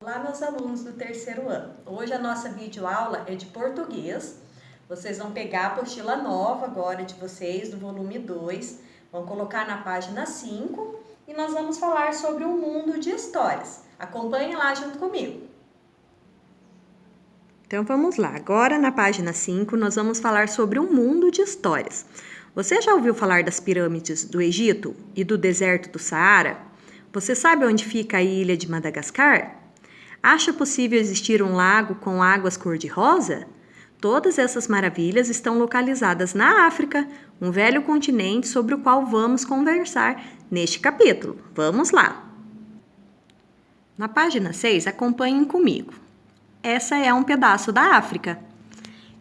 Olá, meus alunos do terceiro ano. Hoje a nossa videoaula é de português. Vocês vão pegar a apostila nova agora de vocês, do volume 2, vão colocar na página 5 e nós vamos falar sobre um mundo de histórias. Acompanhe lá junto comigo. Então vamos lá, agora na página 5 nós vamos falar sobre um mundo de histórias. Você já ouviu falar das pirâmides do Egito e do deserto do Saara? Você sabe onde fica a ilha de Madagascar? Acha possível existir um lago com águas cor-de-rosa? Todas essas maravilhas estão localizadas na África, um velho continente sobre o qual vamos conversar neste capítulo. Vamos lá! Na página 6, acompanhem comigo. Essa é um pedaço da África.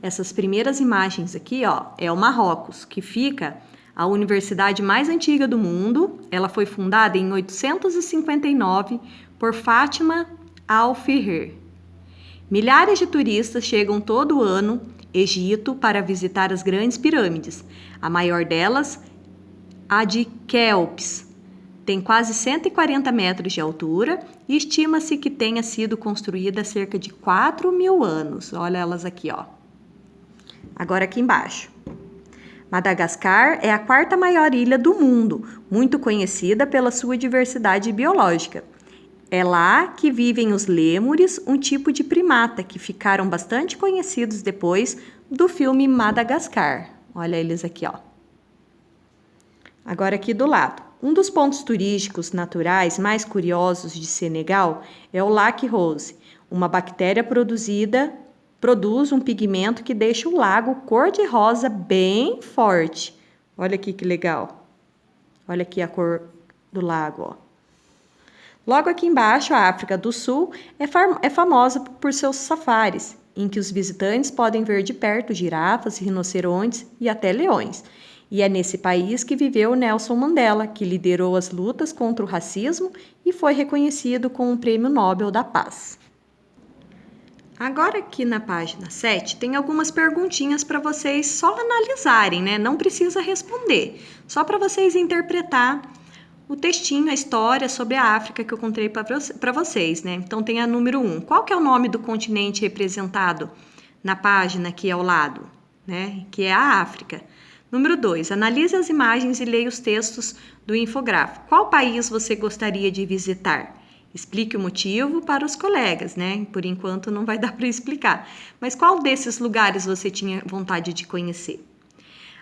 Essas primeiras imagens aqui, é o Marrocos, que fica a universidade mais antiga do mundo. Ela foi fundada em 859 por Fátima Al-Fihir. Milhares de turistas chegam todo ano ao Egito para visitar as grandes pirâmides. A maior delas, a de Quéops, tem quase 140 metros de altura e estima-se que tenha sido construída há cerca de 4.000 anos. Olha elas aqui, Agora aqui embaixo. Madagascar é a quarta maior ilha do mundo, muito conhecida pela sua diversidade biológica. É lá que vivem os lêmures, um tipo de primata que ficaram bastante conhecidos depois do filme Madagascar. Olha eles aqui, Agora aqui do lado. Um dos pontos turísticos naturais mais curiosos de Senegal é o Lac Rose. Uma bactéria produz um pigmento que deixa o lago cor-de-rosa bem forte. Olha aqui que legal. Olha aqui a cor do lago, Logo aqui embaixo, a África do Sul é famosa por seus safaris, em que os visitantes podem ver de perto girafas, rinocerontes e até leões. E é nesse país que viveu Nelson Mandela, que liderou as lutas contra o racismo e foi reconhecido com o Prêmio Nobel da Paz. Agora aqui na página 7 tem algumas perguntinhas para vocês só analisarem, né? Não precisa responder, só para vocês interpretar o textinho, a história sobre a África que eu contei para vocês, né? Então tem a número 1. Qual que é o nome do continente representado na página aqui ao lado, né? Que é a África. Número 2. Analise as imagens e leia os textos do infográfico. Qual país você gostaria de visitar? Explique o motivo para os colegas, né? Por enquanto não vai dar para explicar. Mas qual desses lugares você tinha vontade de conhecer?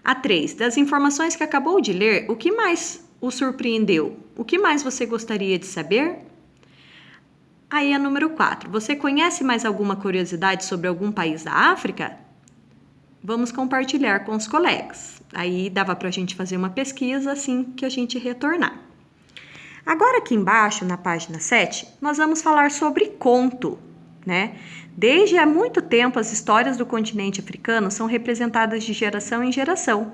A 3. Das informações que acabou de ler, o que mais o surpreendeu? O que mais você gostaria de saber? Aí a número 4. Você conhece mais alguma curiosidade sobre algum país da África? Vamos compartilhar com os colegas. Aí dava para a gente fazer uma pesquisa assim que a gente retornar. Agora aqui embaixo, na página 7, nós vamos falar sobre conto, né? Desde há muito tempo, as histórias do continente africano são representadas de geração em geração.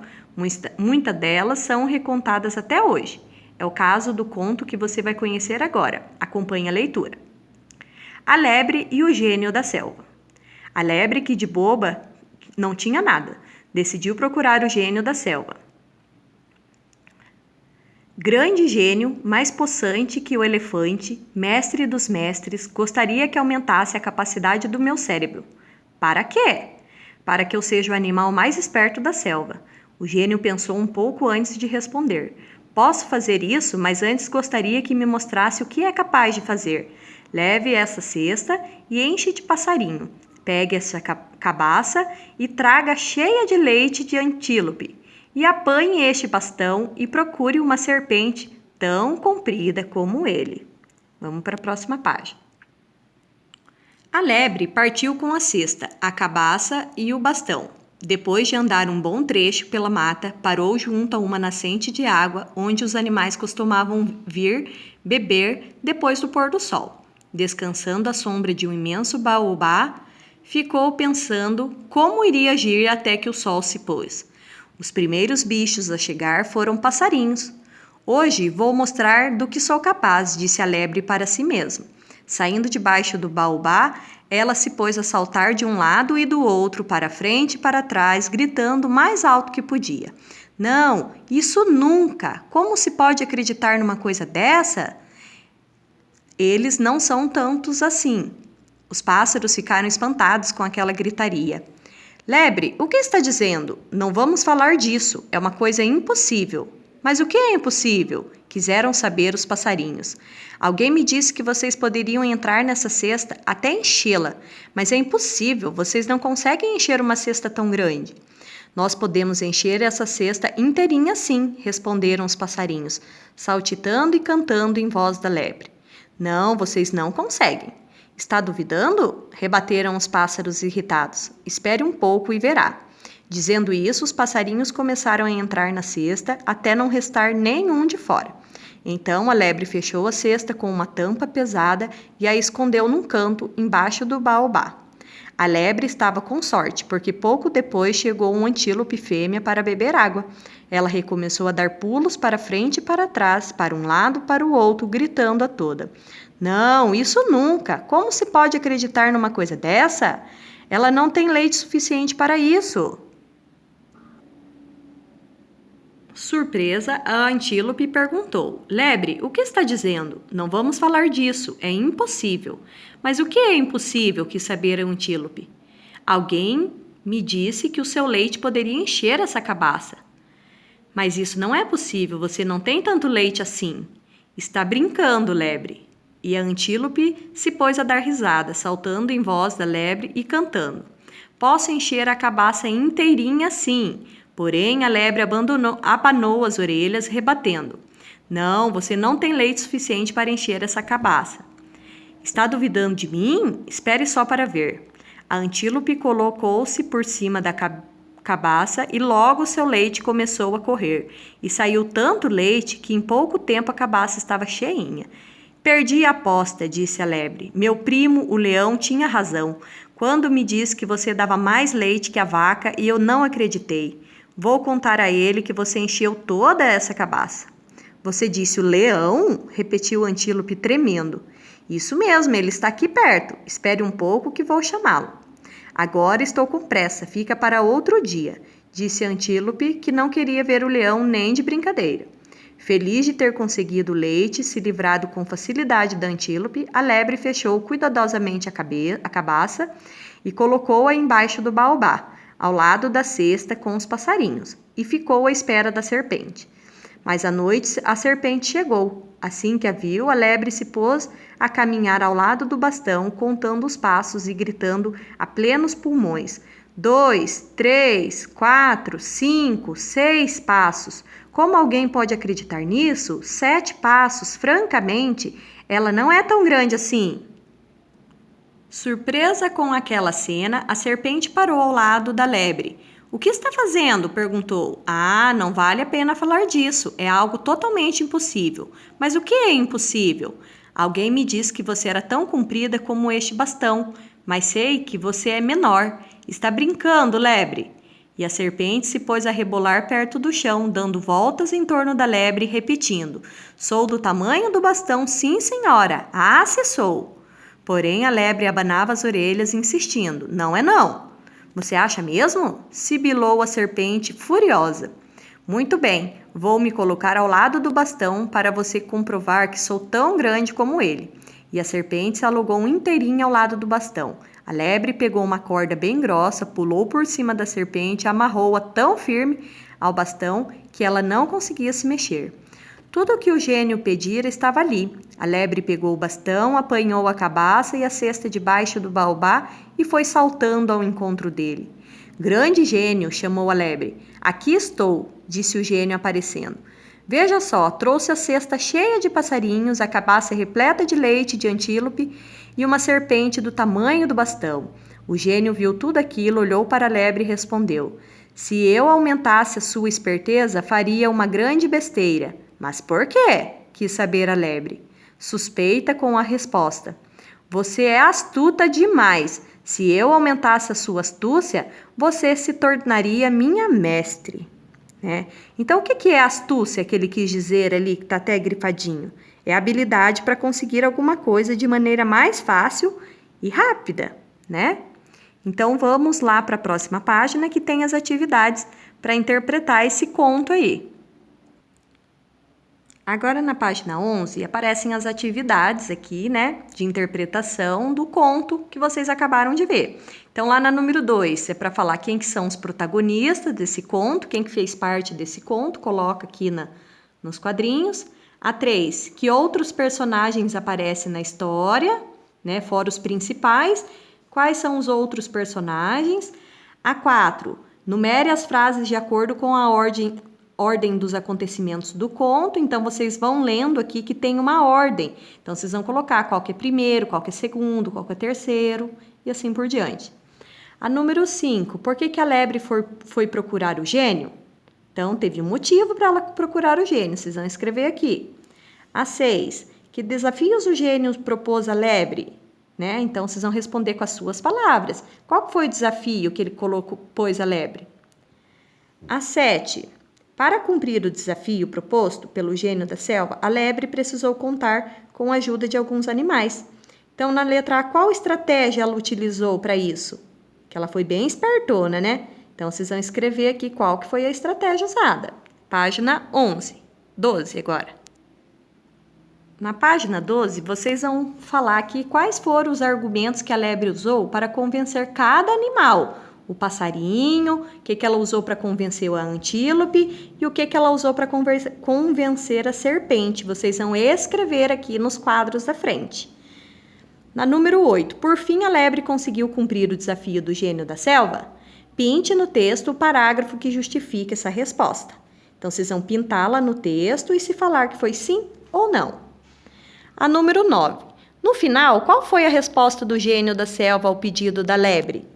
Muitas delas são recontadas até hoje. É o caso do conto que você vai conhecer agora. Acompanhe a leitura. A lebre e o gênio da selva. A lebre, que de boba não tinha nada, decidiu procurar o gênio da selva. Grande gênio, mais possante que o elefante, mestre dos mestres, gostaria que aumentasse a capacidade do meu cérebro. Para quê? Para que eu seja o animal mais esperto da selva. O gênio pensou um pouco antes de responder. Posso fazer isso, mas antes gostaria que me mostrasse o que é capaz de fazer. Leve essa cesta e enche de passarinho. Pegue essa cabaça e traga cheia de leite de antílope. E apanhe este bastão e procure uma serpente tão comprida como ele. Vamos para a próxima página. A lebre partiu com a cesta, a cabaça e o bastão. Depois de andar um bom trecho pela mata, parou junto a uma nascente de água onde os animais costumavam vir beber depois do pôr do sol. Descansando à sombra de um imenso baobá, ficou pensando como iria agir até que o sol se pôs. Os primeiros bichos a chegar foram passarinhos. Hoje vou mostrar do que sou capaz, disse a lebre para si mesma. Saindo debaixo do baobá, ela se pôs a saltar de um lado e do outro, para frente e para trás, gritando o mais alto que podia. Não, isso nunca! Como se pode acreditar numa coisa dessa? Eles não são tantos assim. Os pássaros ficaram espantados com aquela gritaria. Lebre, o que está dizendo? Não vamos falar disso, é uma coisa impossível. Mas o que é impossível? Quiseram saber os passarinhos. Alguém me disse que vocês poderiam entrar nessa cesta até enchê-la, mas é impossível, vocês não conseguem encher uma cesta tão grande. Nós podemos encher essa cesta inteirinha sim, responderam os passarinhos, saltitando e cantando em voz da lebre. Não, vocês não conseguem. Está duvidando? Rebateram os pássaros irritados. Espere um pouco e verá. Dizendo isso, os passarinhos começaram a entrar na cesta até não restar nenhum de fora. Então a lebre fechou a cesta com uma tampa pesada e a escondeu num canto embaixo do baobá. A lebre estava com sorte, porque pouco depois chegou um antílope fêmea para beber água. Ela recomeçou a dar pulos para frente e para trás, para um lado e para o outro, gritando a toda. Não, isso nunca! Como se pode acreditar numa coisa dessa? Ela não tem leite suficiente para isso. Surpresa, a antílope perguntou. Lebre, o que está dizendo? Não vamos falar disso, é impossível. Mas o que é impossível? Quis saber a antílope. Alguém me disse que o seu leite poderia encher essa cabaça. Mas isso não é possível, você não tem tanto leite assim. Está brincando, lebre. E a antílope se pôs a dar risada, saltando em voz da lebre e cantando. Posso encher a cabaça inteirinha sim. Porém, a lebre abanou as orelhas, rebatendo. Não, você não tem leite suficiente para encher essa cabaça. Está duvidando de mim? Espere só para ver. A antílope colocou-se por cima da cabaça e logo seu leite começou a correr. E saiu tanto leite que em pouco tempo a cabaça estava cheinha. Perdi a aposta, disse a lebre. Meu primo, o leão, tinha razão quando me disse que você dava mais leite que a vaca e eu não acreditei. Vou contar a ele que você encheu toda essa cabaça. Você disse o leão? Repetiu o antílope tremendo. Isso mesmo, ele está aqui perto. Espere um pouco que vou chamá-lo. Agora estou com pressa, fica para outro dia, disse a antílope que não queria ver o leão nem de brincadeira. Feliz de ter conseguido o leite e se livrado com facilidade da antílope, a lebre fechou cuidadosamente a cabaça e colocou-a embaixo do baobá, ao lado da cesta com os passarinhos, e ficou à espera da serpente. Mas à noite a serpente chegou. Assim que a viu, a lebre se pôs a caminhar ao lado do bastão, contando os passos e gritando a plenos pulmões. 2, 3, 4, 5, 6 passos. Como alguém pode acreditar nisso? 7 passos, francamente, ela não é tão grande assim. Surpresa com aquela cena, a serpente parou ao lado da lebre. O que está fazendo? Perguntou. Ah, não vale a pena falar disso. É algo totalmente impossível. Mas o que é impossível? Alguém me disse que você era tão comprida como este bastão, mas sei que você é menor. Está brincando, lebre? E a serpente se pôs a rebolar perto do chão, dando voltas em torno da lebre, repetindo. Sou do tamanho do bastão, sim, senhora. Ah, se sou. Porém, a lebre abanava as orelhas, insistindo. Não é não. Você acha mesmo? Sibilou a serpente, furiosa. Muito bem, vou me colocar ao lado do bastão para você comprovar que sou tão grande como ele. E a serpente se alongou inteirinha ao lado do bastão. A lebre pegou uma corda bem grossa, pulou por cima da serpente e amarrou-a tão firme ao bastão que ela não conseguia se mexer. Tudo o que o gênio pedira estava ali. A lebre pegou o bastão, apanhou a cabaça e a cesta debaixo do baobá e foi saltando ao encontro dele. Grande gênio, chamou a lebre. Aqui estou, disse o gênio aparecendo. Veja só, trouxe a cesta cheia de passarinhos, a cabaça repleta de leite de antílope e uma serpente do tamanho do bastão. O gênio viu tudo aquilo, olhou para a lebre e respondeu. Se eu aumentasse a sua esperteza, faria uma grande besteira. Mas por quê? Quis saber a lebre. Suspeita com a resposta. Você é astuta demais. Se eu aumentasse a sua astúcia, você se tornaria minha mestre. Então, o que é astúcia que ele quis dizer ali, que está até grifadinho? É a habilidade para conseguir alguma coisa de maneira mais fácil e rápida, né? Então, vamos lá para a próxima página que tem as atividades para interpretar esse conto aí. Agora, na página 11, aparecem as atividades aqui, né, de interpretação do conto que vocês acabaram de ver. Então, lá na número 2, é para falar quem que são os protagonistas desse conto, quem que fez parte desse conto, coloca aqui nos quadrinhos. A 3, que outros personagens aparecem na história, né, fora os principais, quais são os outros personagens. A 4, numere as frases de acordo com a ordem dos acontecimentos do conto, então vocês vão lendo aqui que tem uma ordem. Então, vocês vão colocar qual que é primeiro, qual que é segundo, qual que é terceiro e assim por diante. A número 5, por que a lebre foi procurar o gênio? Então, teve um motivo para ela procurar o gênio, vocês vão escrever aqui. A 6, que desafios o gênio propôs à lebre? Né? Então, vocês vão responder com as suas palavras. Qual foi o desafio que ele pôs à lebre? A 7, para cumprir o desafio proposto pelo gênio da selva, a lebre precisou contar com a ajuda de alguns animais. Então, na letra A, qual estratégia ela utilizou para isso? Que ela foi bem espertona, né? Então, vocês vão escrever aqui qual que foi a estratégia usada. Página 11. 12 agora. Na página 12, vocês vão falar aqui quais foram os argumentos que a lebre usou para convencer cada animal. O passarinho, o que ela usou para convencer a antílope e o que ela usou para convencer a serpente. Vocês vão escrever aqui nos quadros da frente. Na número 8, por fim a lebre conseguiu cumprir o desafio do gênio da selva? Pinte no texto o parágrafo que justifica essa resposta. Então, vocês vão pintá-la no texto e se falar que foi sim ou não. A número 9, no final, qual foi a resposta do gênio da selva ao pedido da lebre?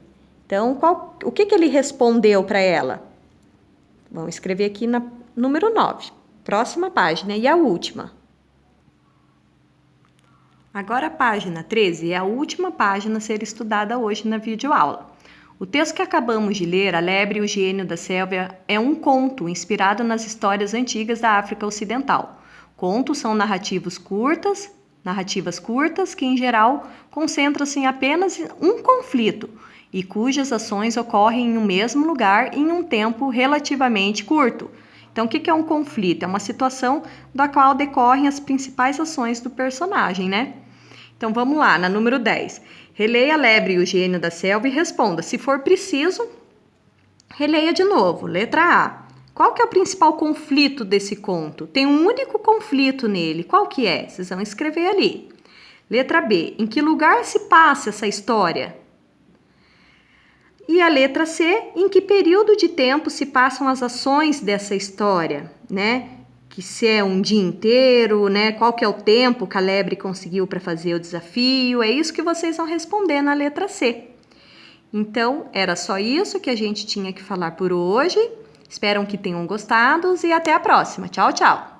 Então, o que ele respondeu para ela? Vamos escrever aqui na número 9. Próxima página e a última. Agora a página 13 é a última página a ser estudada hoje na videoaula. O texto que acabamos de ler, A Lebre e o Gênio da Selva, é um conto inspirado nas histórias antigas da África Ocidental. Contos são narrativas curtas que, em geral, concentram-se em apenas um conflito, e cujas ações ocorrem em um mesmo lugar em um tempo relativamente curto. Então, o que é um conflito? É uma situação da qual decorrem as principais ações do personagem, né? Então, vamos lá, na número 10. Releia A Lebre e o Gênio da Selva e responda. Se for preciso, releia de novo. Letra A. Qual que é o principal conflito desse conto? Tem um único conflito nele. Qual que é? Vocês vão escrever ali. Letra B. Em que lugar se passa essa história? E a letra C, em que período de tempo se passam as ações dessa história, né? Que se é um dia inteiro, né? Qual que é o tempo que a lebre conseguiu para fazer o desafio? É isso que vocês vão responder na letra C. Então, era só isso que a gente tinha que falar por hoje. Espero que tenham gostado e até a próxima. Tchau, tchau!